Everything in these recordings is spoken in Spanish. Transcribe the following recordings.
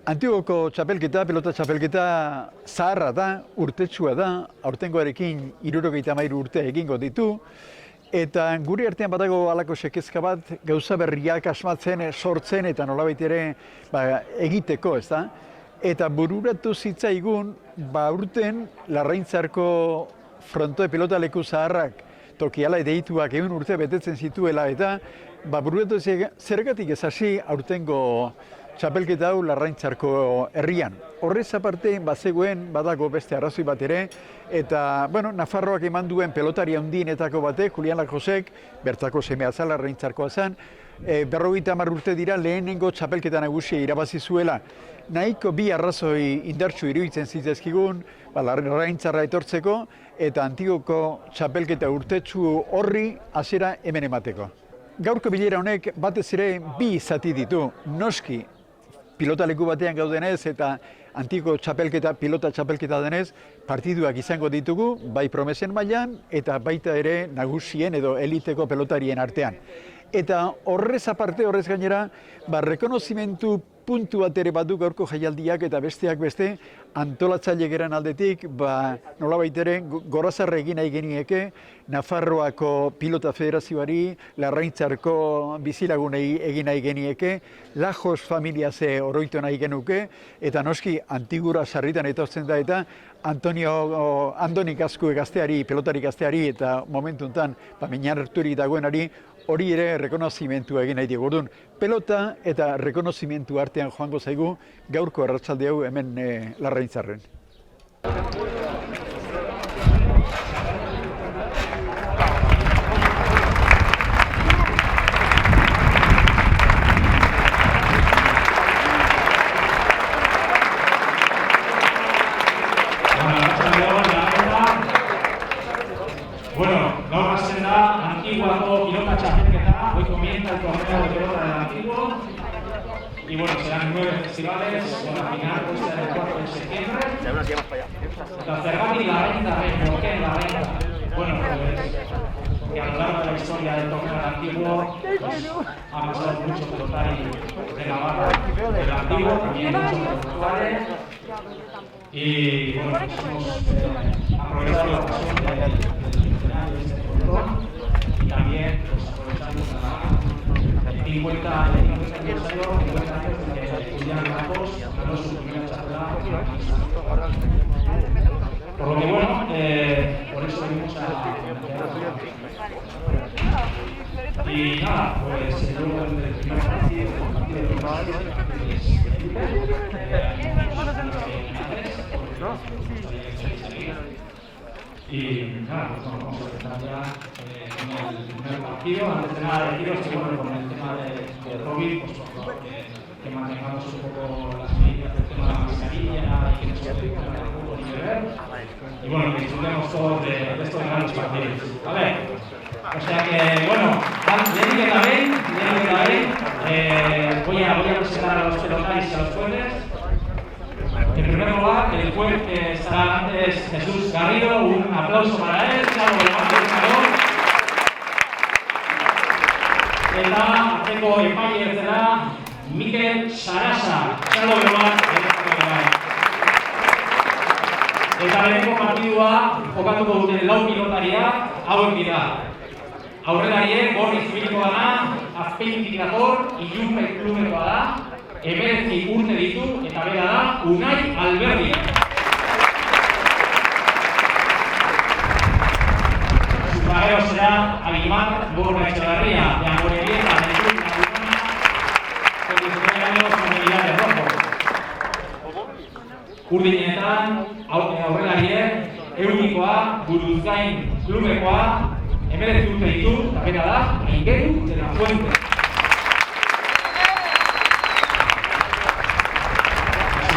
Antigoko txapelketa, pelota txapelketa zaharra da, urtetsua da, aurtengoarekin 73 urte egingo ditu, eta gure artean badago halako sekezka bat, gauza berriak asmatzen, sortzen eta nolabait ere egiteko, ez da? Eta bururatu zitzaigun, urten Larraintzarko frontoe pelota leku zaharrak tokiala deituak 100 urte betetzen zituela, eta bururatu zergatik ez hasi aurtengo txapelketa hau Larraintzarko herrian. Horrez aparte, bazegoen badago beste arrazoi bat ere, eta, Nafarroak eman duen pelotari handienetako batek, Julian Lajosek, bertako semea zan, Larraintzarkoa zen, 50 urte dira lehenengo txapelketa nagusia irabazi zuela. Nahiko bi arrazoi indartsu iruditzen zitzaizkigun, Larraintzarra etortzeko, eta Antigoko txapelketa urtetsu horri hasiera hemen emateko. Gaurko bilera honek batez ere bi zati ditu, noski, pilota leku batean gaudenez eta Antigoko txapelketa, pilota txapelketa denez, partiduak izango ditugu, bai promesen mailan eta baita ere nagusien edo eliteko pelotarien artean. Eta horrez aparte, horrez gainera, rekonozimentu puntu bat ere badu gaurko jaialdiak eta besteak beste, antolatzaile geran aldetik, nolabait ere gorazarra egin nahi genieke, Nafarroako Pilota Federazioari, Larraintzarko bizilagunei egin nahi genieke, Lajos familia ze oroitu nahi genuke, eta noski Antigura sarritan etortzen da eta Andoni Azkue gazteari, pelotari gazteari eta momentu enten minarturik dagoenari, hori ere rekonozimentua egin nahi digu. Orduan, pelota eta rekonozimentu artean joango zaigu gaurko arratsalde hau hemen Larraintzarren. Gaur hasten da Antiguako pilota txapelketa, hoy comienza el torneo de pelota del Antiguo y serán 9 festivales con la final puesta el 4 de septiembre. La Zergatik Larraintzarren, ¿por qué Larraintza? Que a lo largo de la historia del torneo del Antiguo ha pasado mucho pelotari de Navarra, del Antiguo, también muchos portugueses y hemos aprovechado la ocasión de y también aprovechamos el 50 aniversario, 50 años de Julián Lajos, ganó su primera charla. Por lo que por eso venimos a y nada, luego del primer partido, y nada, vamos a empezar ya con el primer partido. Antes de nada deciros que con el tema de COVID, que mantengamos un poco las medidas del tema de la mascarilla y que no se pueda tampoco ni beber. Y que disfrutemos todos de estos grandes partidos. ¿Vale? O sea que, ya que la ven, voy a presentar a los pelotaris y a los jueces. En primer lugar, el juez que estará antes, Jesús Garrido, un aplauso para él, claro, eta atzeko epaile zera Mikel Sarasa, txalo bat, eta lehenko partidua jokatuko duten 4 pilotariak hauek dira. Aurrelariek Gorri Zibiliko dana, Azpeitik dator, Ilunpek klubekoa da, 19 urte ditu eta bera da Unai Alberdi. Su paguero será Aguimar Borja Echevarría, de Amorebieta, del Club Nacional, con 19 años con habilidades rojo. Urdinetan, aurrelariek, Eunikoa, Buruzgain klubekoa, 19 urte ditu eta bera da Aingeru de la Fuente.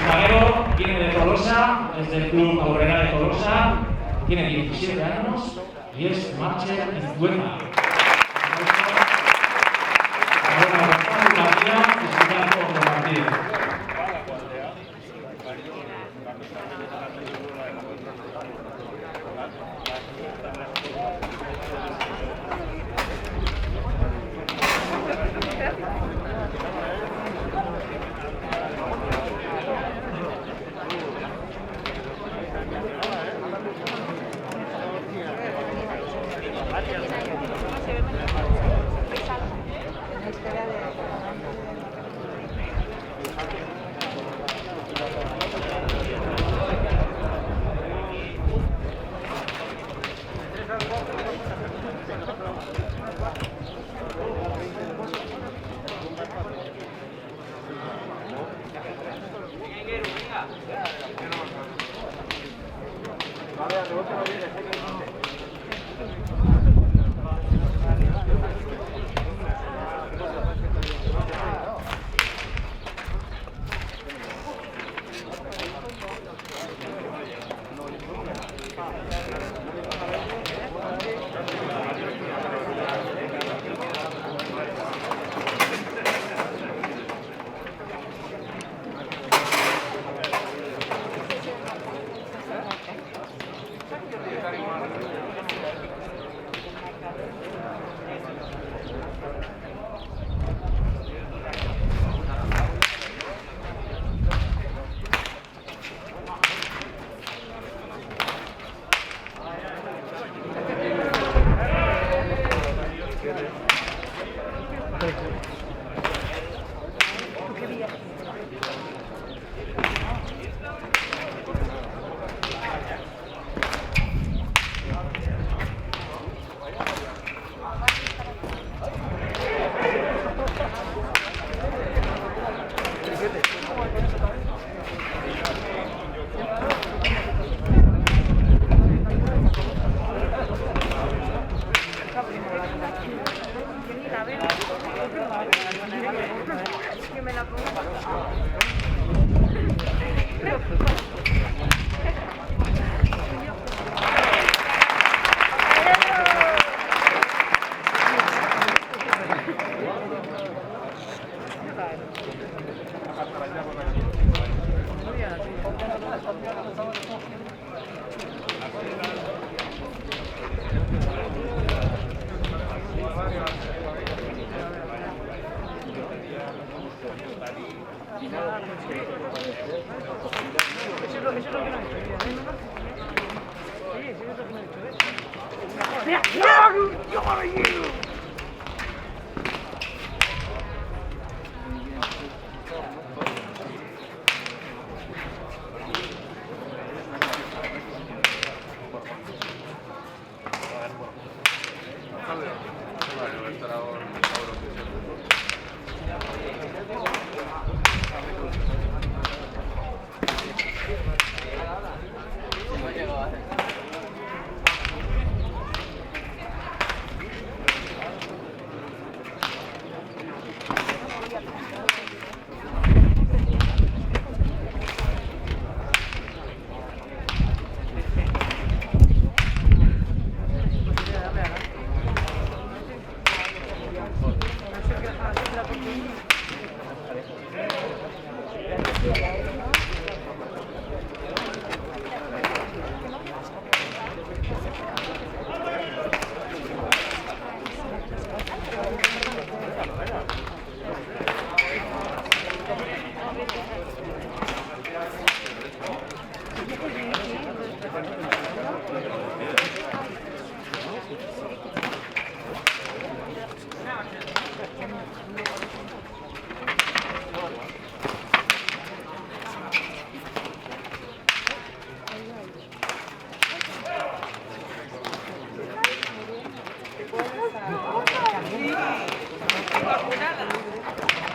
Zaguero viene de Tolosa, es del Club Aurrera de Tolosa, tiene 17 años y es Marche Izdueta.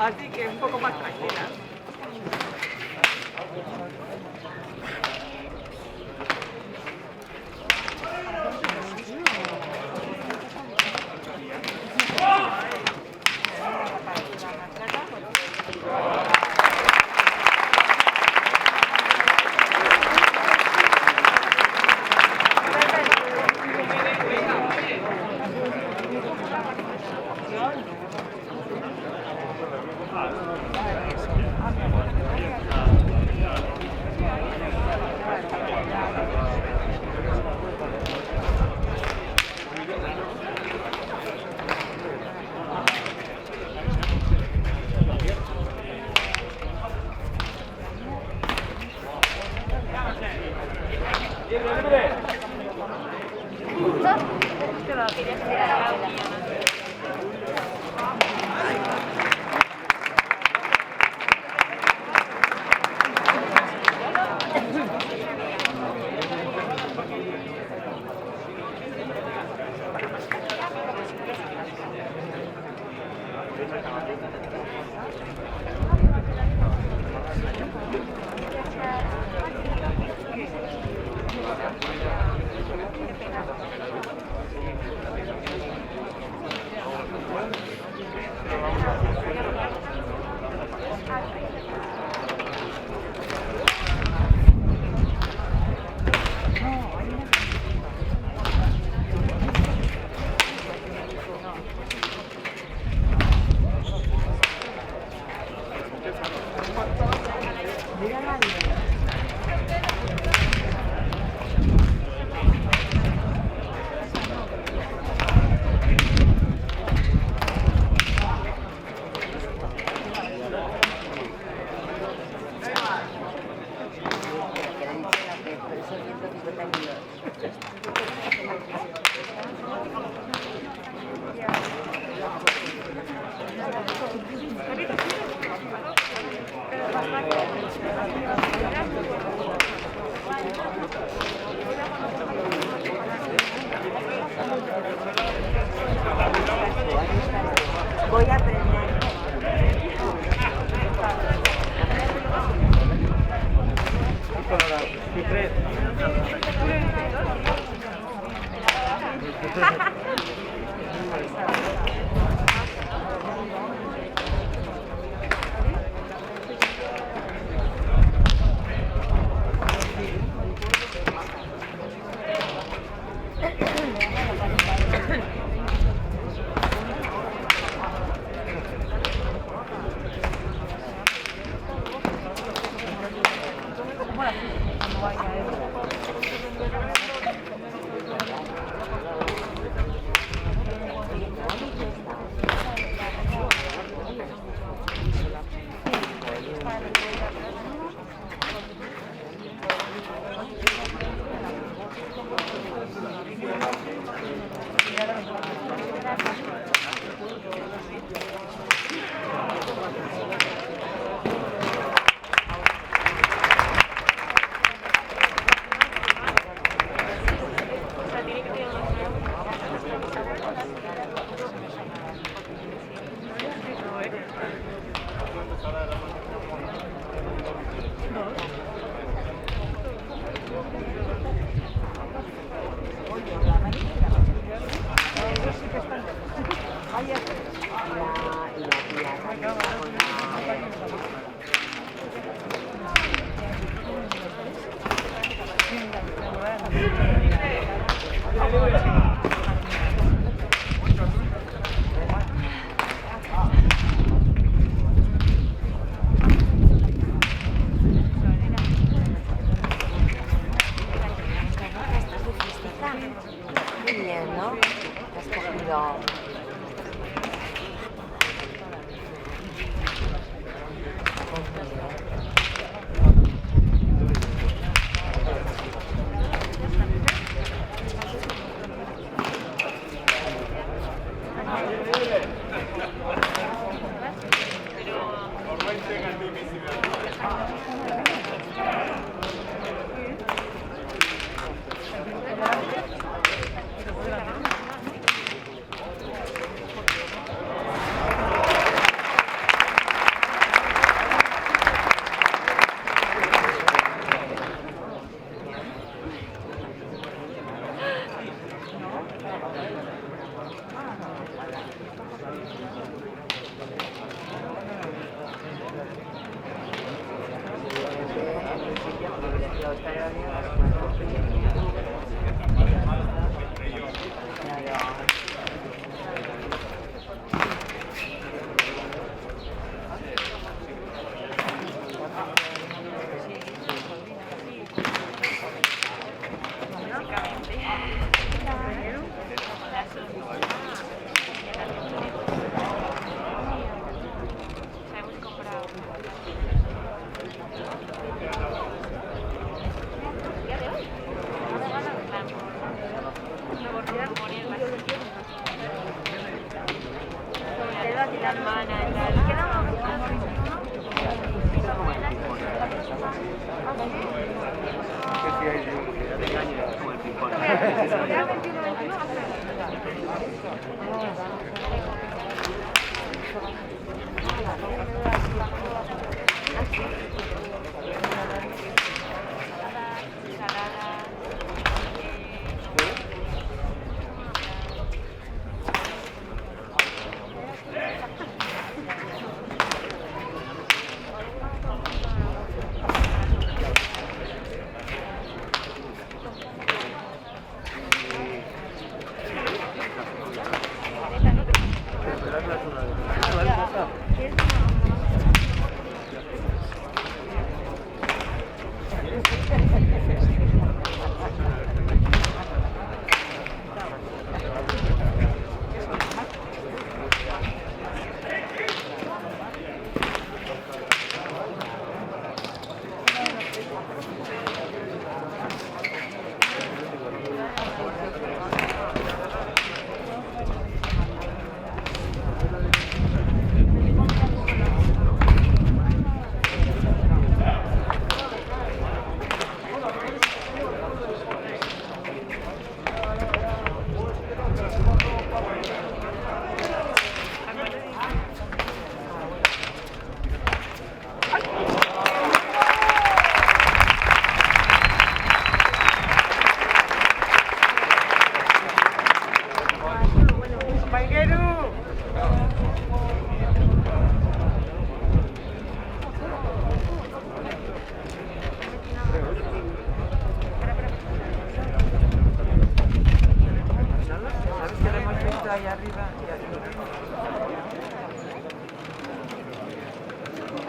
Así que un poco más tranquila. Voy a aprender. Qué bien, ¿no? Has cogido.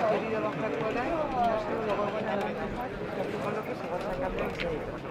querido bajar por ahí y no sé, luego van a la mejor, porque con lo que se va sacando el crédito.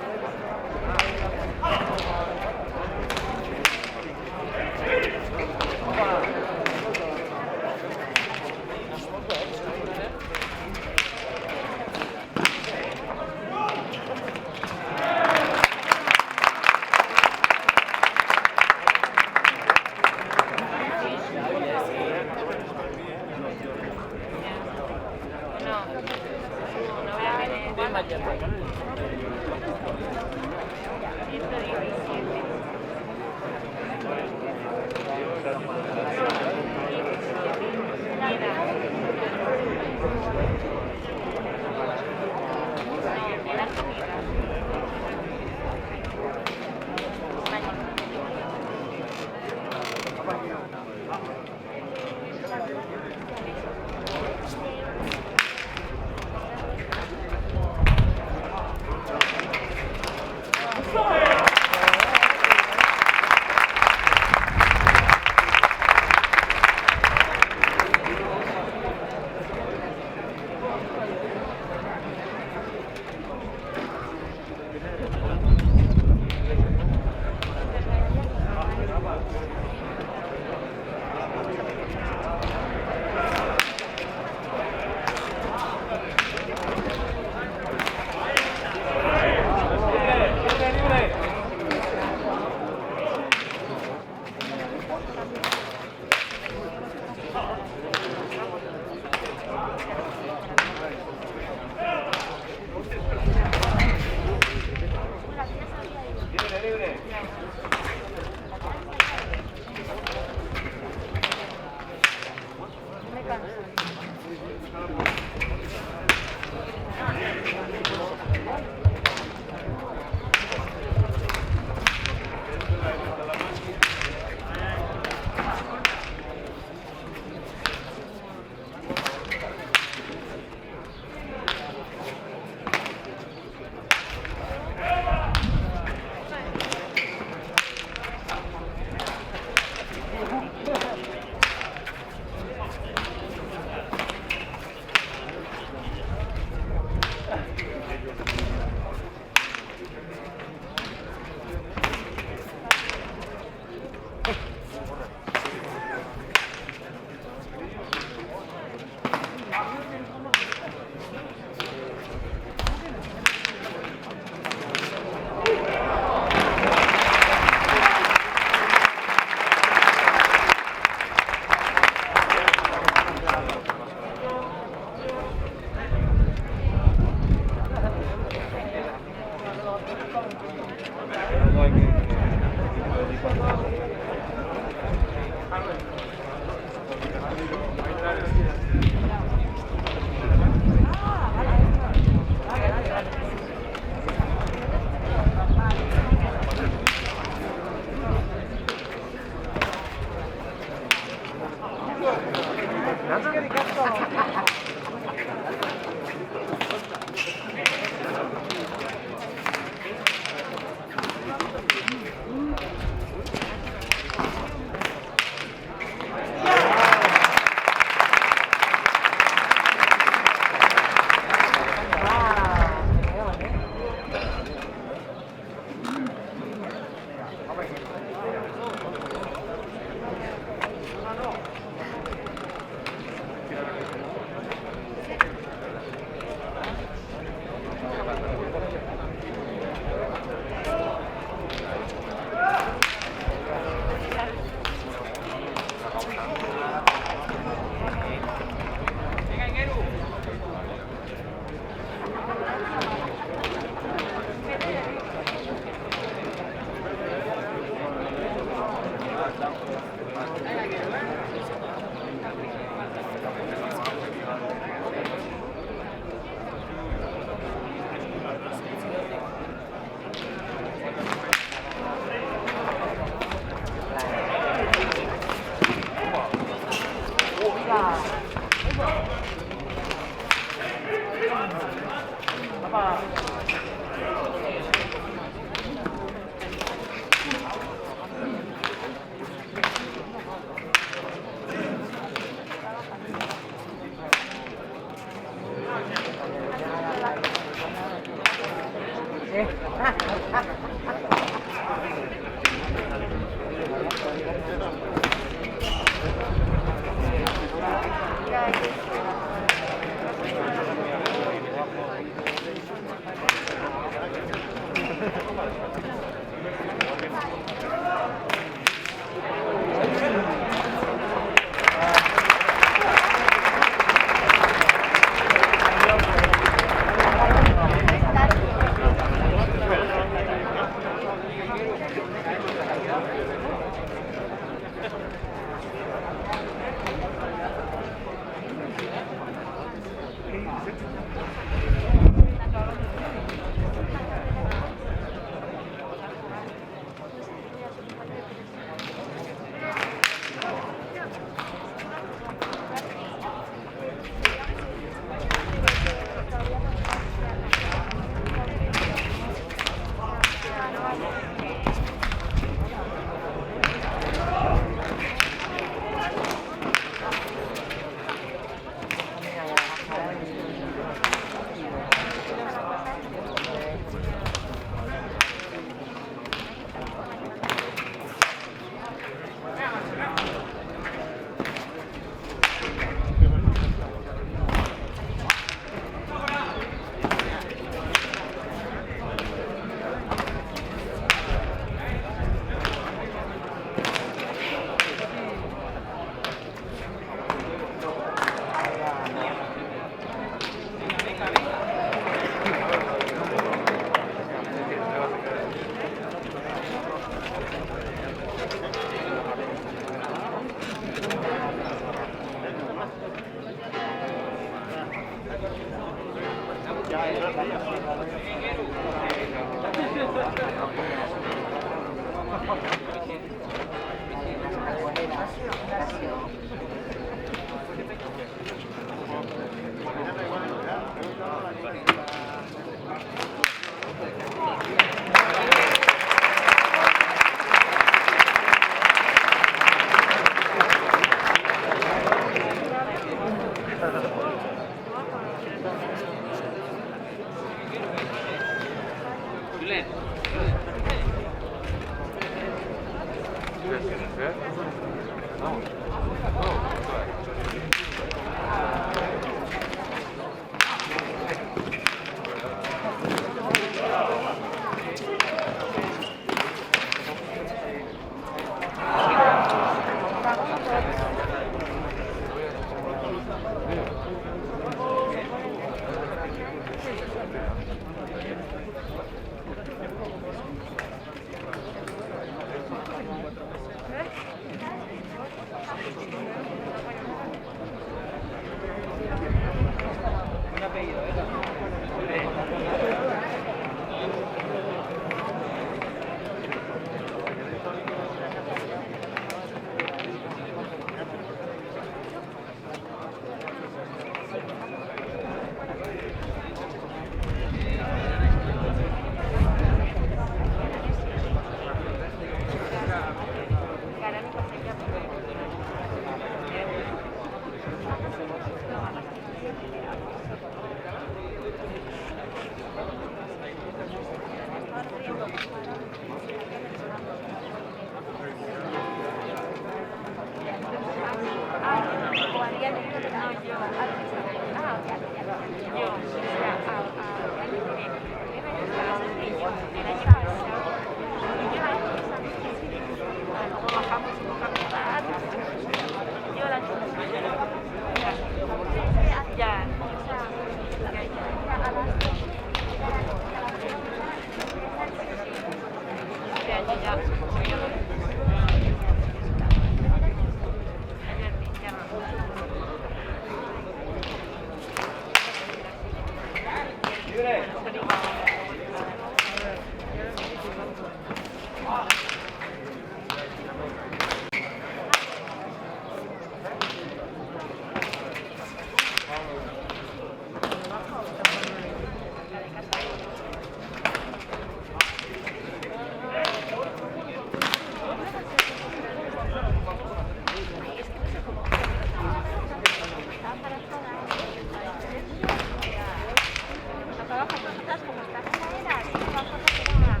Trabaja con como está en la era, así que va a formar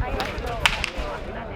ahí va todo.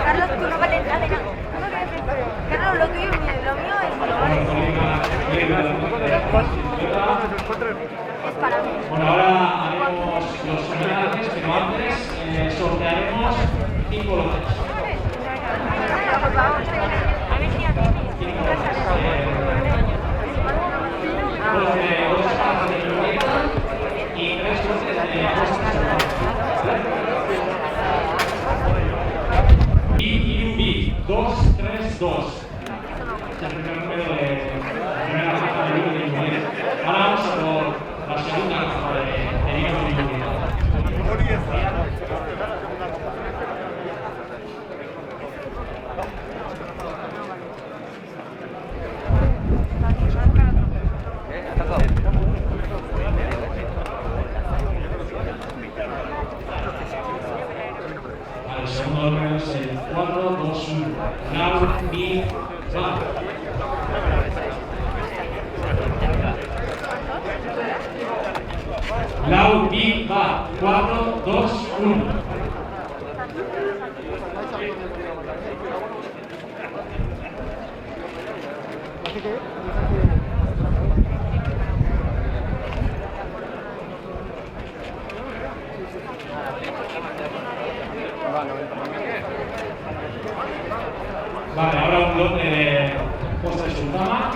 Carlos, tú no vales nada. Carlos, lo tuyo es mío, lo mío es para mí. Bueno, ahora haremos los homenajes, pero antes sortearemos 5 lotes. Por favor, a ver si a mí. Dos cajas de Glorieta y 3 lotes de cosas. IUB 232. Es el primer número de la primera caja de vino de Glorieta. Ahora vamos a por la segunda caja de vino de Glorieta. El segundo número es el 421. Now Big Bang. Lau Big Bang 421. Vale, ahora un lote de postres sultana.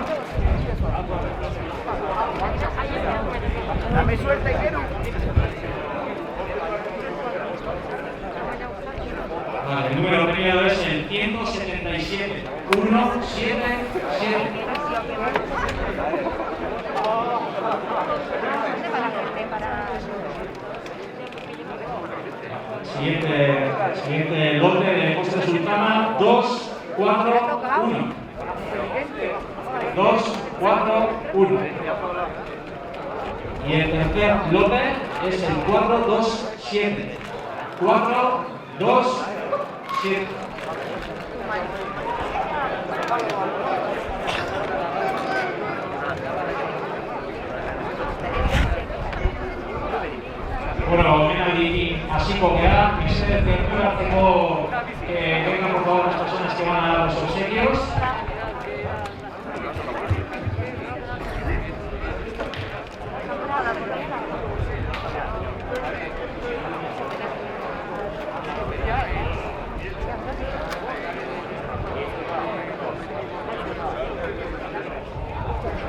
Dame suerte, quiero. Vale, el número premiado es el 177. 177. Siguiente lote de postres sultana 241. 241. Y el tercer lote es el 427. 427. Bueno, ven allí, así coquear, mi sede de centro, tengo que vengan por favor las personas que van a dar los obsequios.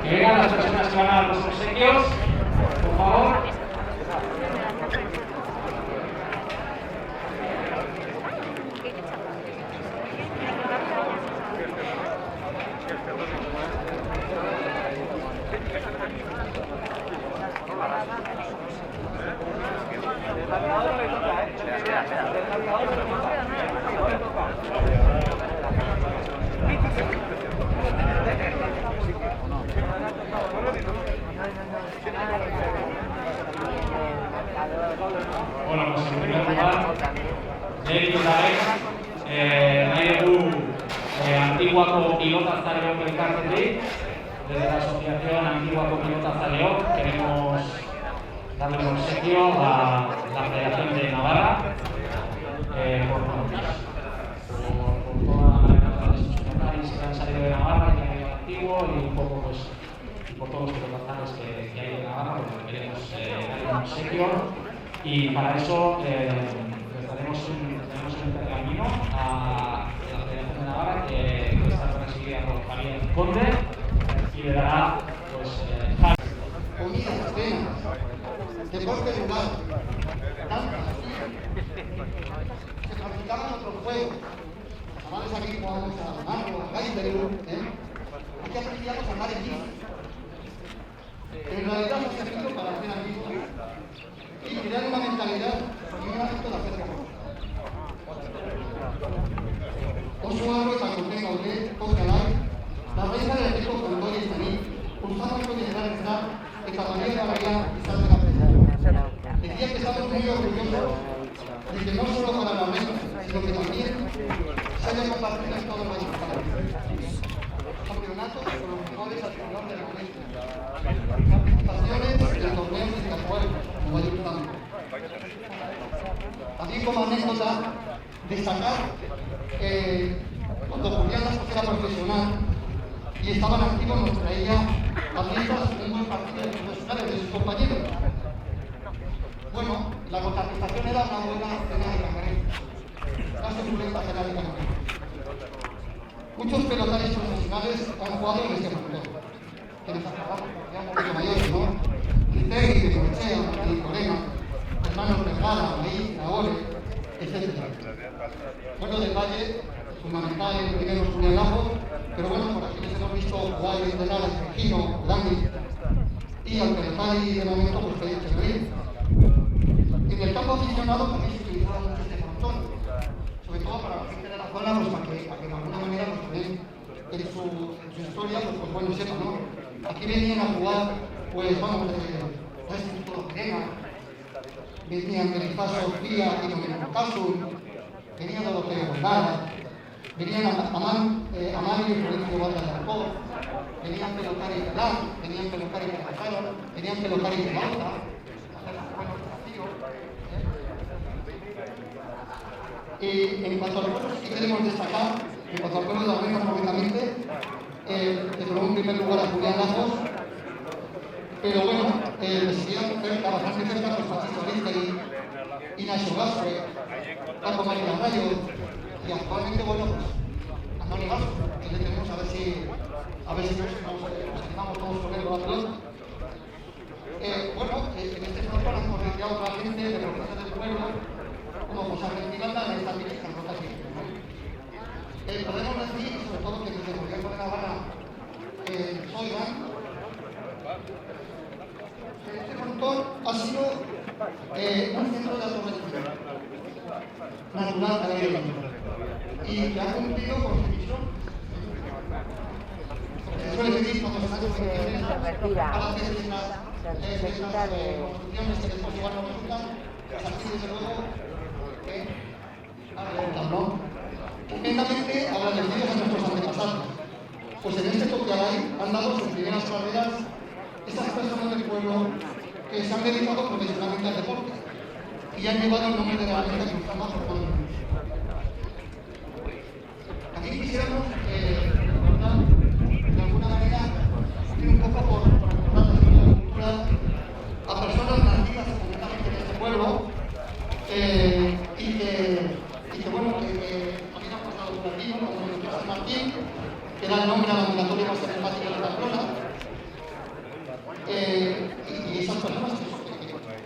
Que vengan las personas que van a dar los obsequios, por favor. Bueno, pues en primer lugar, David Naidu, antigua copilota Zaleón del Cárcel, desde la asociación Antigua Copilota Zaleón, queremos darle un obsequio a la Federación de Navarra por toda la de que han salido de Navarra, que han ido activo y un poco pues, por todos los pilotajes que hay en Navarra, porque queremos darle un obsequio y para eso les daremos un pergamino a la Federación de Navarra que está presidida por Javier Conde y le dará pues Unidas, cenas, deporte rural, danzas, se practicaban otros juegos. Chavales aquí jugábamos a Marco, a Gaiberú, aquí aprendíamos a andar en bici. En realidad nos ha servido para hacer amigos y crear una mentalidad y un hábito de hacer cosas. Oso árbol para contenga olé, congelai, la reina del equipo con Doy y Saní, usamos con llegar a estar que Caballería de la Bahía y Sal de la Presa. Decía que estamos muy orgullosos de que no solo para la reina, sino que también se haya compartido en todo el país. Campeonatos con los mejores alrededor del momento. Participaciones en torneos de Capoeira, como ayuntamiento. También como anécdota, destacar cuando Julián Lascos era profesional y estaban activos, nos traía atletas un buen partido de profesionales de sus compañeros. Bueno, la contraprestación era una buena cena de camarero, una suculenta cena de camarero. Muchos pelotaris profesionales han jugado en este sector, que nos acabamos, porque ya un poquito mayores, ¿no? Critegui, de Corchea, Martín Corena, hermanos Vergara, Maí, Nahore, etc. Bueno, del Valle, fundamental en primeros Julián Lajos, pero bueno, por aquí les hemos visto jugar y entrenar al Regino, Dani, y al pelotari de momento, pues Felipe Echeverría. En el campo aficionado también se utilizaba mucho este frontón, sobre todo para la gente de la zona, pues para que de alguna manera pues, también en su historia, pues bueno, sepan, ¿no? Aquí venían a jugar, pues vamos, el Instituto Serena, venían Belizazo Sofía y Domenico Casul, venían Doroteo Bondara, venían Amario y Florencio Vargas de Arcó, venían Pelotari de Galán, venían Pelotari de Casala, venían Pelotari de Malta, buenos desafíos. Y en cuanto a los juegos que queremos destacar, en cuanto al juego de la reina concretamente, le tomó en primer lugar a Julián Lajos, pero bueno, le siguieron cerca, bastante cerca con Francisco Rizzi y Nacho Gasfre, Paco María Rayo, y actualmente, bueno, pues Andoni Gaso, que le tenemos a ver si nos animamos todos con él con la pelota. Bueno, en este frontón hemos retirado a otra gente de profesores del pueblo, como José Ángel Miranda, la estadística en rotación. Podemos decir, sobre todo, que desde el gobierno de Navarra oigan, que este frontón ha sido un centro de autorregulación natural al aire libre y que ha cumplido con su misión. Se suele pedir cuando se hace para hacer estas construcciones que después igual no resultan, pues aquí desde luego ¿no? Tremendamente agradecidos a nuestros antepasados, pues en este Toquialay han dado sus primeras carreras estas personas del pueblo que se han dedicado profesionalmente al deporte y han llevado el nombre de la Alianza que nos por todo el mundo. Aquí quisiéramos, de alguna manera, ir un poco por la cultura a personas nacidas completamente en este pueblo y que bueno, que también han pasado por aquí, como el doctor San Martín, que da el nombre a la ambulatoria más emblemática de Pamplona, y esas personas que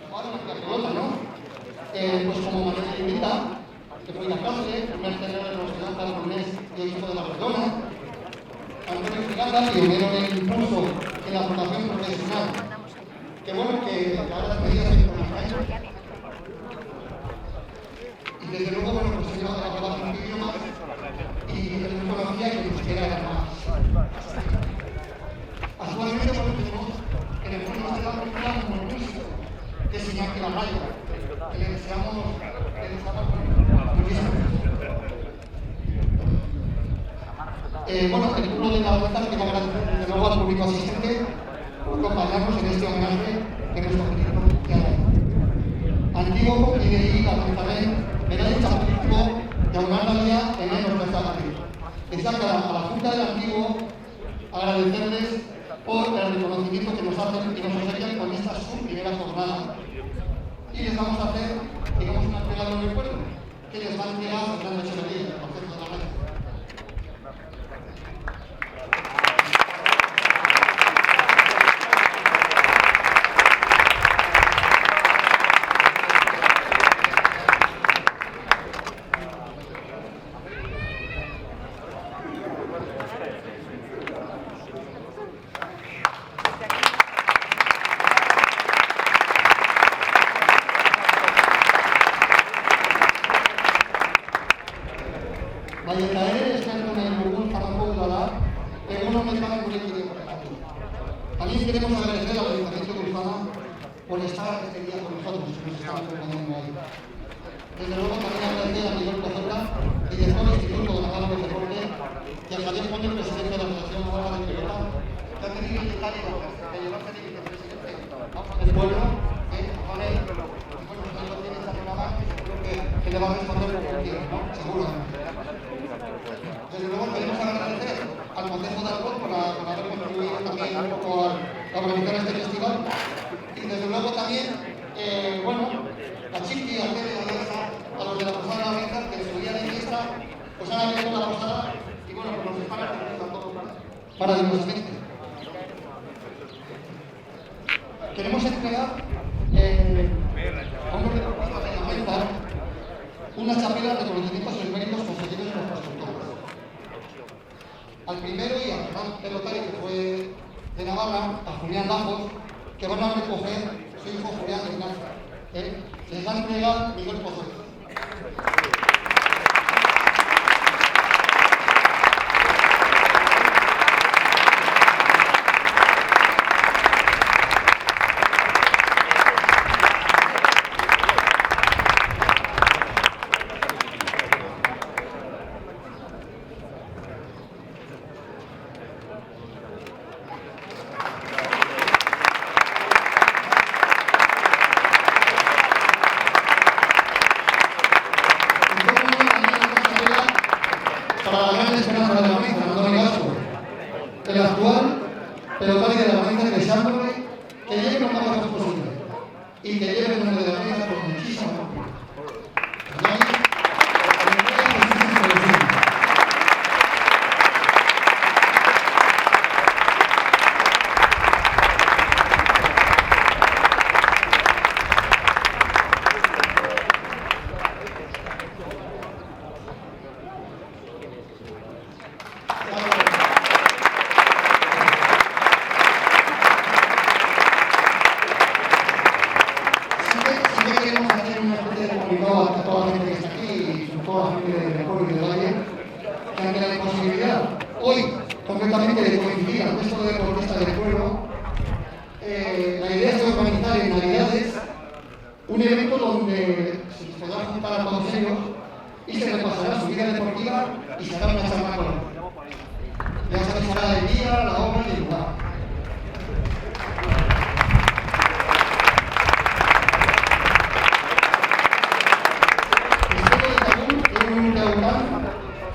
jugaron aquí a pelota, ¿no? Pues como María Lindita, que fue la clase, primer tenor de los Ciudad Carbonés y obispo de Barcelona, Antonio Figanda, pionero en el impulso en la formación profesional, que bueno, que ahora las medidas se con los años. Y desde luego, bueno, pues se lleva a acabar con idiomas y él conocía que ni siquiera era más. Actualmente, bueno, tenemos en el pueblo de la cultura como músico, que es Iñaki La Raya, que le deseamos muchísimo. Bueno, el pueblo de la vuelta quiero agradecer desde luego al público asistente por acompañarnos en este homenaje que nuestro querido antiguo y de ahí la Jerusalén, medalla chapulístico de Aunandalia en años de Sábado. Exacto, a la Junta del Antiguo agradecerles por el reconocimiento que nos hacen y nos obsequian con esta su primera jornada. Y les vamos a hacer, digamos, una entrega de recuerdo que les va a entregar Fernando Echeverría, el concepto de la red. Baietaré esterno en algún fármaco de la en una mezcla de También queremos agradecer al Ayuntamiento de Urbana por estar este día con nosotros, que nos están acompañando hoy. Desde luego también agradecer a Miguel Cozota, director del Instituto de Navarra de Deporte, y a Javier Ponte, presidente de la Federación Navarra de Pelota, que ha tenido el detalle de llevarse de vicepresidente del pueblo, con él, y bueno, si no tiene esta programa, seguro que le va a responder por cualquiera, ¿no? Seguro. Desde luego queremos agradecer al Consejo de Alcohol por haber contribuido también un poco a organizar este festival. Y desde luego también, bueno, a Chiqui, a Tere, a Teresa, a los de la Posada de la Mesa, que en su día de fiesta pues han abierto la posada y bueno, pues nos están atendiendo a todos maravillosamente. Queremos entregar a unos deportistas de la mesa una chapela de reconocimientos y méritos conseguidos en nuestras culturas. Al primero y al gran pelotario que fue de Navarra, a Julián Lajos, que van a recoger su hijo Julián Ignacio. Les va a entregar Miguel Pozuelo. Para la gran esperanza de la mesa, Antonio Gasco, el actual pelotario de la mesa, deseándole que llegue lo más lejos posible y que lleve el nombre de la mesa con muchísimo orgullo. Queremos hacer una especie de comunicado a toda la gente que está aquí y a toda la gente del pueblo y del valle que ante la imposibilidad hoy concretamente de coincidir al resto de deportistas del pueblo, la idea es organizar en Navidades un evento donde se podrán juntar a todos ellos y se repasará su vida deportiva y se hará una charla con él. Ya se avisará el día, la hora y el lugar.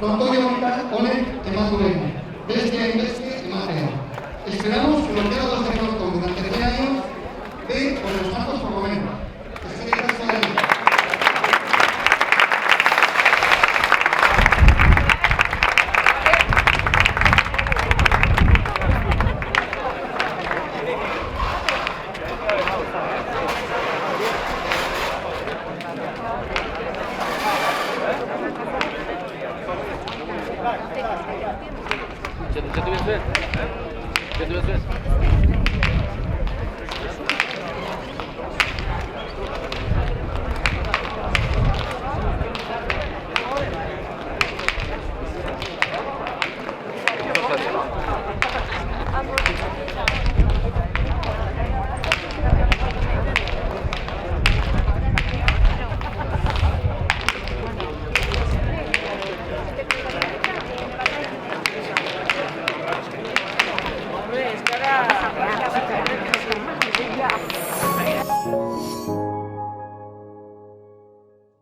Pronto honen emakumeen, beste emakumeen. Esperamos que los diálogos de Pronto durante 3 años den con los marcos por lo menos. ¿Ya te ves?